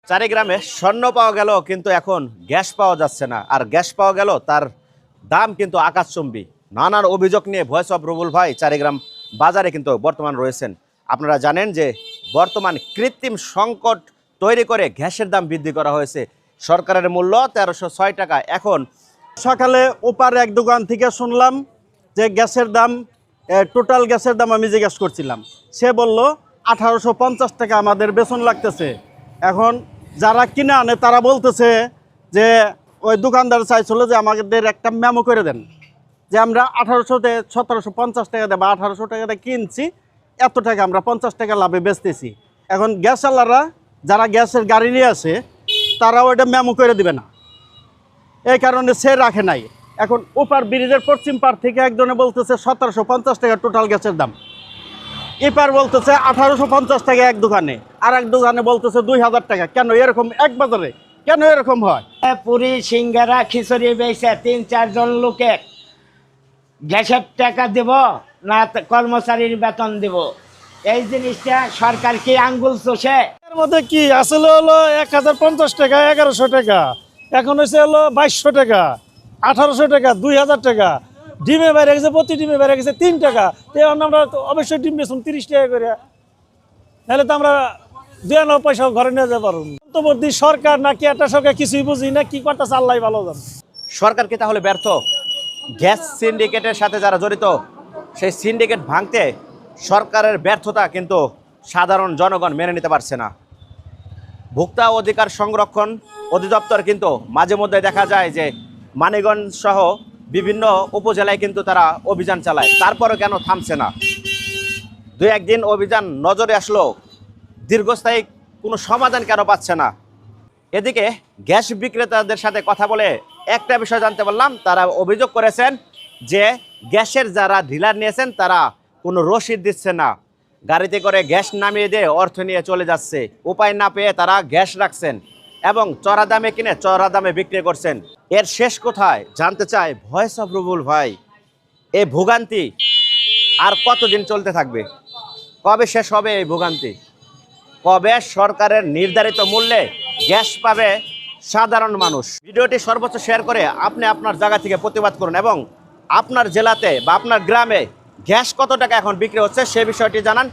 চারিগ্রামে স্বর্ণ পাওয়া গেল কিন্তু এখন গ্যাস পাওয়া যাচ্ছে না, আর গ্যাস পাওয়া গেল তার দাম কিন্তু আকাশচুম্বী। নানান অভিযোগ নিয়ে ভয়েস অফ রুবুল ভাই চারিগ্রাম বাজারে কিন্তু বর্তমান রয়েছেন। আপনারা জানেন যে বর্তমান কৃত্রিম সংকট তৈরি করে গ্যাসের দাম বৃদ্ধি করা হয়েছে। সরকারের মূল্য 1306 টাকা। এখন সকালে ওপার এক দোকান থেকে শুনলাম যে গ্যাসের দাম, টোটাল গ্যাসের দাম আমি জিজ্ঞেস করছিলাম, সে বলল 1850 টাকা আমাদের বেতন লাগতেছে। এখন যারা কিনে আনে তারা বলতেছে যে ওই দোকানদার চাইছিল যে আমাদের একটা মেমো করে দেন যে আমরা 1800-তে 1750 টাকা দেয় বা 1800 টাকাতে কিনছি, এত টাকা আমরা 50 টাকা লাভে বেচতেছি। এখন গ্যাসওয়ালারা যারা গ্যাসের গাড়ি নিয়ে আসে তারা ওইটা মেমো করে দিবে না, এই কারণে সে রাখে নাই। এখন ওপার ব্রিজের পশ্চিম পার থেকে একজনে বলতেছে 1750 টাকা টোটাল গ্যাসের দাম, এপার বলতেছে 1850 টাকা এক দোকানে, আর এক দোকানে বলতেছে 2000 টাকা। কেন এরকম এক বাজারে কেন এরকম হয়? পুরি সিঙ্গারা খিচুড়ি বেচে 3-4 জন লোকে গ্যাসের টাকা দেব না কর্মচারীর বেতন দেব, এই জিনিসটা সরকার কি আঙ্গুল চষে? এর মধ্যে কি আসলে হলো 1050 টাকা, 1100 টাকা, এখন হচ্ছে হলো 2200 টাকা, 1800 টাকা, 2000 টাকা। ডিমে বেড়ে গেছে, প্রতি ডিমে বেড়ে গেছে 3 টাকা। তো এখন আমরা তো অবশ্যই ডিম বেচুন 30 টাকা করে, নাহলে তো আমরা 2 পয়সা ঘরে নিয়ে যেতে পারবো। অন্তর্বর্তী সরকার নাকি একটা সরকার কিছুই বুঝি না, কি করতেছে আল্লাহ ভালো জানে। সরকার কি তাহলে ব্যর্থ? গ্যাস সিন্ডিকেটের সাথে যারা জড়িত সেই সিন্ডিকেট ভাঙতে সরকারের ব্যর্থতা কিন্তু সাধারণ জনগণ মেনে নিতে পারছে না। ভোক্তা অধিকার সংরক্ষণ অধিদপ্তর কিন্তু মাঝে মধ্যে দেখা যায় যে মানিকগঞ্জ সহ বিভিন্ন উপজেলায় কিন্তু তারা অভিযান চালায়, তারপরও কেন থামছে না? 2-1 দিন অভিযান নজরে আসলো, দীর্ঘস্থায়ী কোনো সমাধান কেন পাচ্ছে না? এদিকে গ্যাস বিক্রেতাদের সাথে কথা বলে একটা বিষয় জানতে পারলাম, তারা অভিযোগ করেছেন যে গ্যাসের যারা ডিলার নিয়েছেন তারা কোনো রসিদ দিচ্ছে না, গাড়িতে করে গ্যাস নামিয়ে দিয়ে অর্থ নিয়ে চলে যাচ্ছে। উপায় না পেয়ে তারা গ্যাস রাখছেন এবং চড়া দামে কিনে চড়া দামে বিক্রি করছেন। এর শেষ কোথায় জানতে চাই ভয়েস অফ রুবুল ভাই। এই ভোগান্তি আর কতদিন চলতে থাকবে? কবে শেষ হবে এই ভোগান্তি? কবে সরকারের নির্ধারিত মূল্যে গ্যাস পাবে সাধারণ মানুষ? ভিডিওটি সর্বোচ্চ শেয়ার করে আপনি আপনার জায়গা থেকে প্রতিবাদ করুন এবং আপনার জেলাতে বা আপনার গ্রামে গ্যাস কত টাকা এখন বিক্রি হচ্ছে সে বিষয়টি জানান।